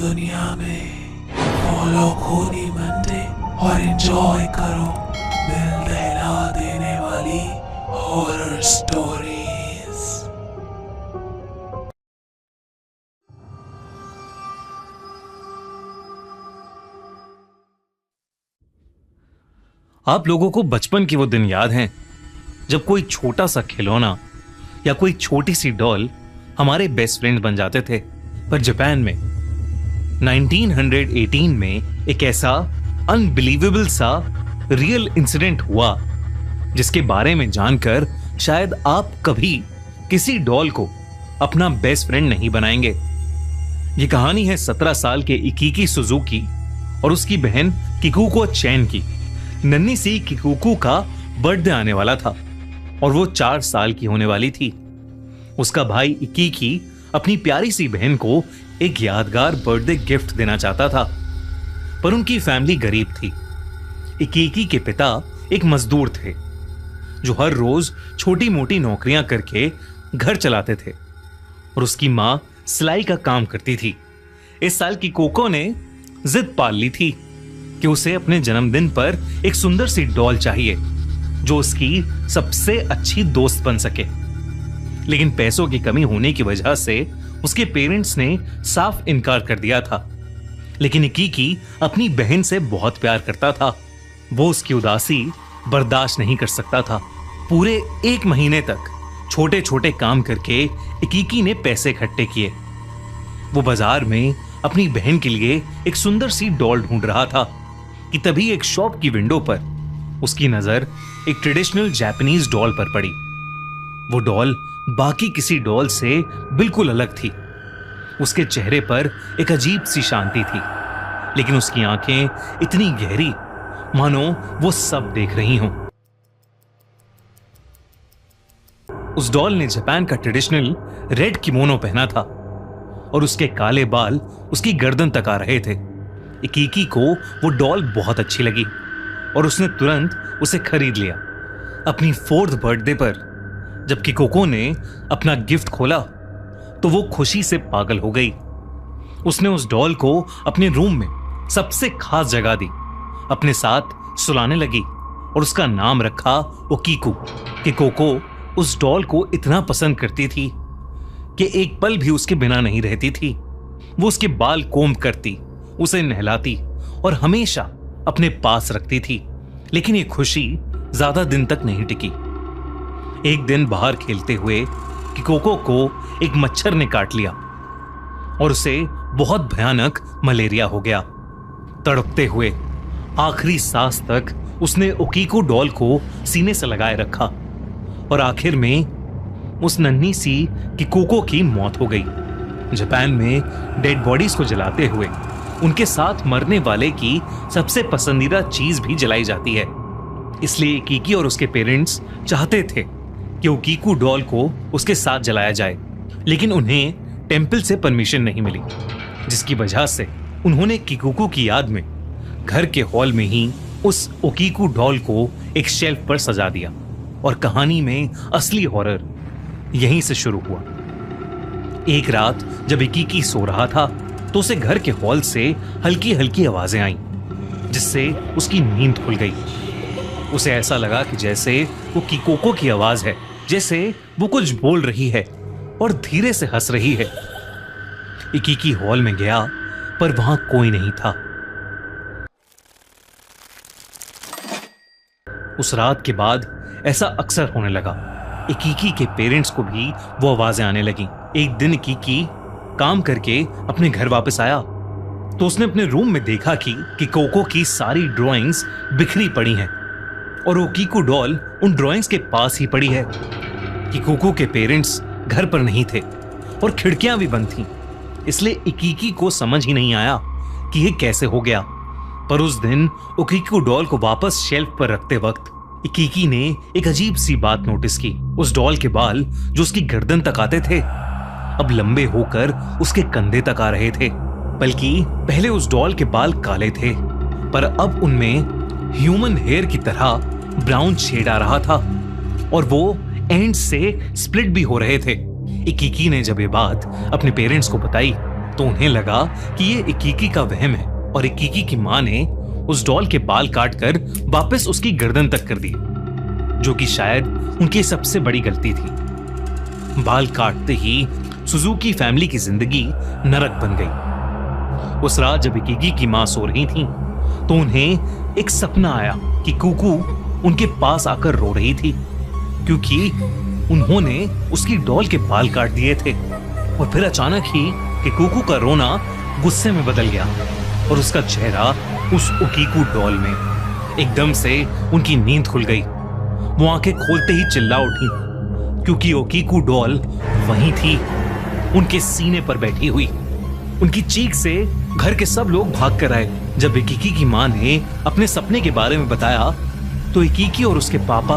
दुनिया में फॉलो खूनी बनते और एंजॉय करो दिल दहला देने वाली हॉरर स्टोरीज। आप लोगों को बचपन के वो दिन याद हैं जब कोई छोटा सा खिलौना या कोई छोटी सी डॉल हमारे बेस्ट फ्रेंड बन जाते थे। पर जापान में 1918 में एक ऐसा अनबिलीवेबल सा रियल इंसिडेंट हुआ जिसके बारे में जानकर शायद आप कभी किसी डॉल को अपना बेस्ट फ्रेंड नहीं बनाएंगे। ये कहानी है 17 साल के इकीकी सुजुकी और उसकी बहन किकुको चैन की। नन्ही सी किकुको का बर्थडे आने वाला था और वो 4 साल की होने वाली थी। उसका भाई इकीकी अपनी प्यारी सी बहन को एक यादगार बर्थडे गिफ्ट देना चाहता था, पर उनकी फैमिली गरीब थी। इकीकी के पिता एक मजदूर थे जो हर रोज छोटी मोटी नौकरियां करके घर चलाते थे और उसकी मां सिलाई का काम करती थी। इस साल की कोको ने जिद पाल ली थी कि उसे अपने जन्मदिन पर एक सुंदर सी डॉल चाहिए जो उसकी सबसे अच्छी दोस्त बन सके। लेकिन पैसों की कमी होने की वजह से उसके पेरेंट्स ने साफ इनकार कर दिया था। लेकिन इकीकी अपनी बहन से बहुत प्यार करता था। वो उसकी उदासी बर्दाश्त नहीं कर सकता था। पूरे 1 महीने तक छोटे छोटे काम करके इकीकी ने पैसे इकट्ठे किए। वो बाजार में अपनी बहन के लिए एक सुंदर सी डॉल ढूंढ रहा था कि तभी एक शॉप की विंडो पर उसकी नजर एक ट्रेडिशनल जापानीज डॉल पर पड़ी। वो डॉल बाकी किसी डॉल से बिल्कुल अलग थी। उसके चेहरे पर एक अजीब सी शांति थी, लेकिन उसकी आंखें इतनी गहरी मानो वो सब देख रही हों। उस डॉल ने जापान का ट्रेडिशनल रेड किमोनो पहना था और उसके काले बाल उसकी गर्दन तक आ रहे थे। इकीकी को वो डॉल बहुत अच्छी लगी और उसने तुरंत उसे खरीद लिया। अपनी 4th बर्थडे पर जब किकोको ने अपना गिफ्ट खोला तो वो खुशी से पागल हो गई। उसने उस डॉल को अपने रूम में सबसे खास जगह दी, अपने साथ सुलाने लगी और उसका नाम रखा ओकीकू। किकोको उस डॉल को इतना पसंद करती थी कि एक पल भी उसके बिना नहीं रहती थी। वो उसके बाल कोम्ब करती, उसे नहलाती और हमेशा अपने पास रखती थी। लेकिन ये खुशी ज्यादा दिन तक नहीं टिकी। एक दिन बाहर खेलते हुए किकोको को एक मच्छर ने काट लिया और उसे बहुत भयानक मलेरिया हो गया। तड़पते हुए आखिरी सांस तक उसने ओकीको डॉल को सीने से लगाए रखा और आखिर में उस नन्ही सी किकोको की मौत हो गई। जापान में डेड बॉडीज को जलाते हुए उनके साथ मरने वाले की सबसे पसंदीदा चीज भी जलाई जाती है। इसलिए इकीकी और उसके पेरेंट्स चाहते थे कि ओकीको डॉल को उसके साथ जलाया जाए, लेकिन उन्हें टेंपल से परमिशन नहीं मिली, जिसकी वजह से उन्होंने किकोको की याद में घर के हॉल में ही उस ओकीको डॉल को एक शेल्फ पर सजा दिया। और कहानी में असली हॉरर यहीं से शुरू हुआ। एक रात जब इकीकी सो रहा था तो उसे घर के हॉल से हल्की हल्की आवाजें आईं, जिससे उसकी नींद खुल गई। उसे ऐसा लगा कि जैसे वो किकोको की आवाज है, जैसे वो कुछ बोल रही है और धीरे से हंस रही है। इकीकी हॉल में गया पर वहां कोई नहीं था। उस रात के बाद ऐसा अक्सर होने लगा। इकीकी के पेरेंट्स को भी वो आवाजें आने लगी। एक दिन इकीकी काम करके अपने घर वापस आया तो उसने अपने रूम में देखा कि किकोको की सारी ड्राइंग्स बिखरी पड़ी हैं और ओकीको डॉल उन ड्राइंग्स के पास ही पड़ी है। किकोको के पेरेंट्स घर पर नहीं थे और खिड़कियां भी बंद थीं, इसलिए इकीकी को समझ ही नहीं आया कि ये कैसे हो गया। पर उस दिन ओकीको डॉल को वापस शेल्फ पर रखते वक्त इकीकी ने एक अजीब सी बात नोटिस की। उस डॉल के बाल जो उसकी गर्दन तक आते थे अब लंबे होकर उसके कंधे तक आ रहे थे। बल्कि पहले उस डॉल के बाल काले थे पर अब उनमें ह्यूमन हेयर की तरह ब्राउन शेड आ रहा था और वो एंड से स्प्लिट भी हो रहे थे। इकीकी ने जब ये बात अपने पेरेंट्स को बताई तो उन्हें लगा कि ये इकीकी का वहम है और इकीकी की मां ने उस डॉल के बाल काटकर वापस उसकी गर्दन तक कर दिए, जो कि शायद उनकी सबसे बड़ी गलती थी। बाल काटते ही सुजुकी फैमिली की जिंदगी नरक बन गई। उस रात जब इकीकी की मां सो रही थी तो उन्हें एक सपना आया कि कुकू उनके पास आकर रो रही थी, क्योंकि उन्होंने उसकी डॉल के बाल काट दिए थे। और फिर अचानक ही कि कुकू का रोना गुस्से में बदल गया और उसका चेहरा उस ओकीकू डॉल में। एकदम से उनकी नींद खुल गई। वो आंखें खोलते ही चिल्ला उठी, क्योंकि ओकीकू डॉल वहीं थी, उनके सीने पर बैठी हुई। उनकी चीख से घर के सब लोग भाग कर आए। जब इकीकी की मां ने अपने सपने के बारे में बताया तो इकीकी और उसके पापा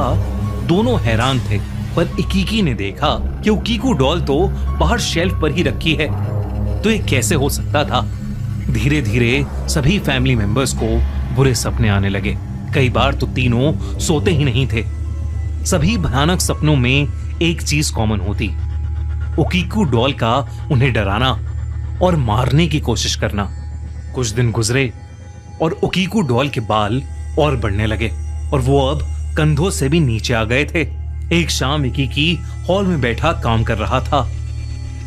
दोनों हैरान थे। पर इकीकी ने देखा कि ओकीकू डॉल तो बाहर शेल्फ पर ही रखी है, तो ये कैसे हो सकता था। धीरे धीरे सभी फैमिली मेंबर्स को बुरे सपने आने लगे। कई बार तो तीनों सोते ही नहीं थे। सभी भयानक सपनों में एक चीज कॉमन होती, ओकीकू डॉल का उन्हें डराना और मारने की कोशिश करना। कुछ दिन गुजरे और ओकीकू डॉल के बाल और बढ़ने लगे और वो अब कंधों से भी नीचे आ गए थे। एक शाम इकीकी हॉल में बैठा काम कर रहा था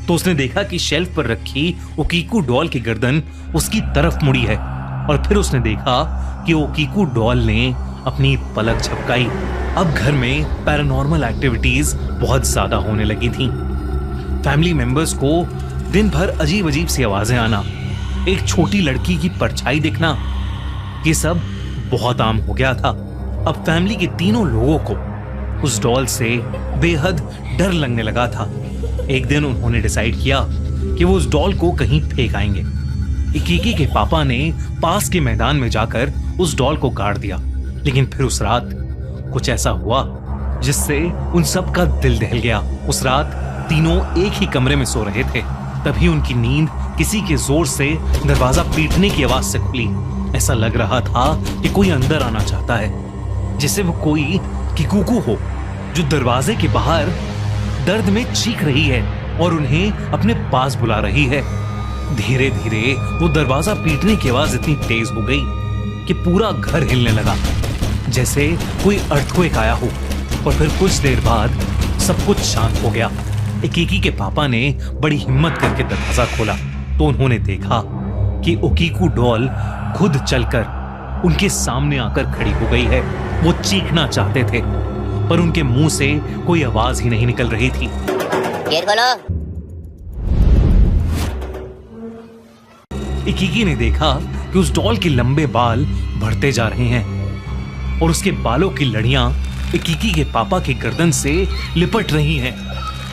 तो उसने देखा कि शेल्फ पर रखी ओकीकू डॉल की गर्दन उसकी तरफ मुड़ी है। और फिर उसने देखा कि ओकीकू डॉल ने अपनी पलक झपकाई। अब घर में पैरानॉर्मल एक्टिविटीज बहुत ज्यादा होने लगी थीं। फैमिली मेंबर्स को दिन भर अजीब अजीब सी आवाजें आना, एक छोटी लड़की की परछाई दिखना, ये सब बहुत आम हो गया था। अब फैमिली के तीनों लोगों को उस डॉल से बेहद डर लगने लगा था। एक दिन उन्होंने डिसाइड किया कि वो उस डॉल को कहीं फेंक आएंगे। इकीकी के पापा ने पास के मैदान में जाकर उस डॉल को गाड़ दिया। लेकिन फिर उस रात कुछ ऐसा हुआ जिससे उन सब का दिल दहल गया। उस रात तीनों एक ही कमरे में सो रहे थे, तभी उनकी नींद किसी के जोर से दरवाजा पीटने की आवाज से खुली। ऐसा लग रहा था कि कोई अंदर आना चाहता है, जैसे वो कोई किकुकू हो जो दरवाजे के बाहर दर्द में चीख रही है और उन्हें अपने पास बुला रही है। धीरे धीरे वो दरवाजा पीटने की आवाज इतनी तेज हो गई कि पूरा घर हिलने लगा, जैसे कोई अर्थक्वेक आया हो। और फिर कुछ देर बाद सब कुछ शांत हो गया। इकीकी के पापा ने बड़ी हिम्मत करके दरवाजा खोला तो उन्होंने देखा कि ओकीकू डॉल खुद चलकर उनके सामने आकर खड़ी हो गई है। वो चीखना चाहते थे पर उनके मुंह से कोई आवाज ही नहीं निकल रही थी। गेट खोलो। इकीकी ने देखा कि उस डॉल के लंबे बाल बढ़ते जा रहे हैं और उसके बालों की लड़ियां इकीकी के पापा की गर्दन से लिपट रही हैं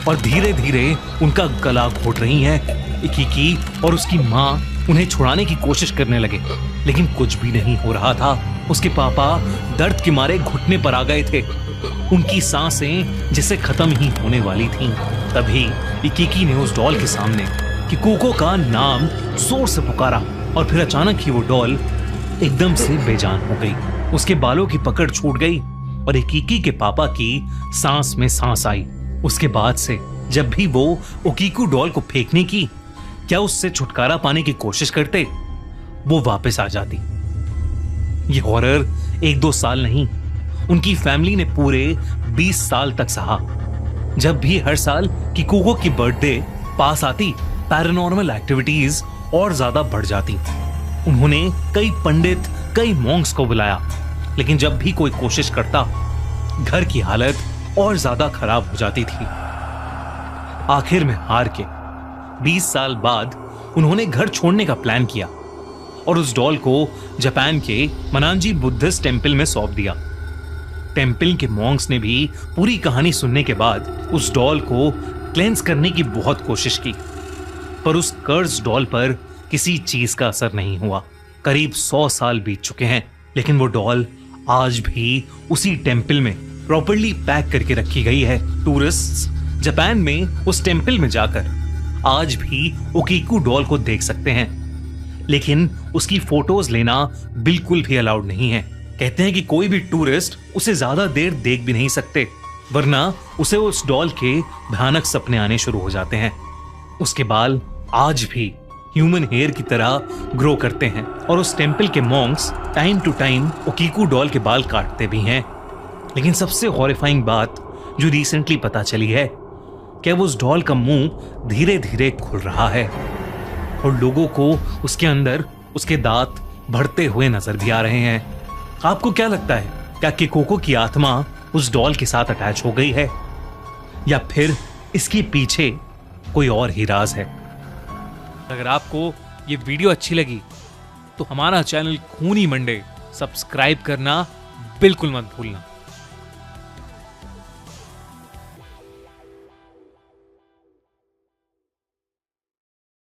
और धीरे धीरे उनका गला घोट रही हैं। इकीकी और उसकी मां उन्हें छुड़ाने की कोशिश करने लगे, लेकिन कुछ भी नहीं हो रहा था। उसके पापा दर्द के मारे घुटने पर आ गए थे। उनकी सांसें जैसे खत्म ही होने वाली थीं। तभी इकीकी ने उस डॉल के सामने किकुको का नाम जोर से पुकारा और फिर अचानक ही वो डॉल एकदम से बेजान हो गई। उसके बालों की पकड़ छूट गई और इकीकी के पापा की सांस में सांस आई। उसके बाद से जब भी वो ओकीकू डॉल को फेंकने की क्या उससे छुटकारा पाने की कोशिश करते, वो वापस आ जाती। ये हॉरर 1-2 साल नहीं, उनकी फैमिली ने पूरे 20 साल तक सहा। जब भी हर साल किकुको की बर्थडे पास आती, पैरानॉर्मल एक्टिविटीज और ज्यादा बढ़ जाती। उन्होंने कई पंडित, कई मॉन्क्स को बुलाया, लेकिन जब भी कोई कोशिश करता, घर की हालत और ज्यादा खराब हो जाती थी। आखिर में हार के 20 साल बाद उन्होंने घर छोड़ने का प्लान किया और उस डॉल को जापान के मनांजी बुद्धिस्ट टेम्पल में सौंप दिया। टेम्पल के मॉन्क्स ने भी पूरी कहानी सुनने के बाद उस डॉल को क्लेंस करने की बहुत कोशिश की, पर उस कर्स डॉल पर किसी चीज का असर नहीं हुआ। करीब 100 साल बीत चुके हैं, लेकिन वो डॉल आज भी उसी टेम्पल में प्रॉपर्ली पैक करके रखी गई है। टूरिस्ट्स जापान में उस टेम्पल में जाकर आज भी ओकीकू डॉल को देख सकते हैं, लेकिन उसकी फोटोज लेना बिल्कुल भी अलाउड नहीं है। कहते हैं कि कोई भी टूरिस्ट उसे ज्यादा देर देख भी नहीं सकते, वरना उसे उस डॉल के भयानक सपने आने शुरू हो जाते हैं। उसके बाल आज भी ह्यूमन हेयर की तरह ग्रो करते हैं और उस टेम्पल के monks time to time Okiku doll के बाल काटते भी हैं। लेकिन सबसे हॉरिफाइंग बात जो रिसेंटली पता चली है कि उस डॉल का मुंह धीरे धीरे खुल रहा है और लोगों को उसके अंदर उसके दांत बढ़ते हुए नजर भी आ रहे हैं। आपको क्या लगता है, क्या किकोको की आत्मा उस डॉल के साथ अटैच हो गई है या फिर इसके पीछे कोई और ही राज है? अगर आपको ये वीडियो अच्छी लगी तो हमारा चैनल खूनी मंडे सब्सक्राइब करना बिल्कुल मत भूलना।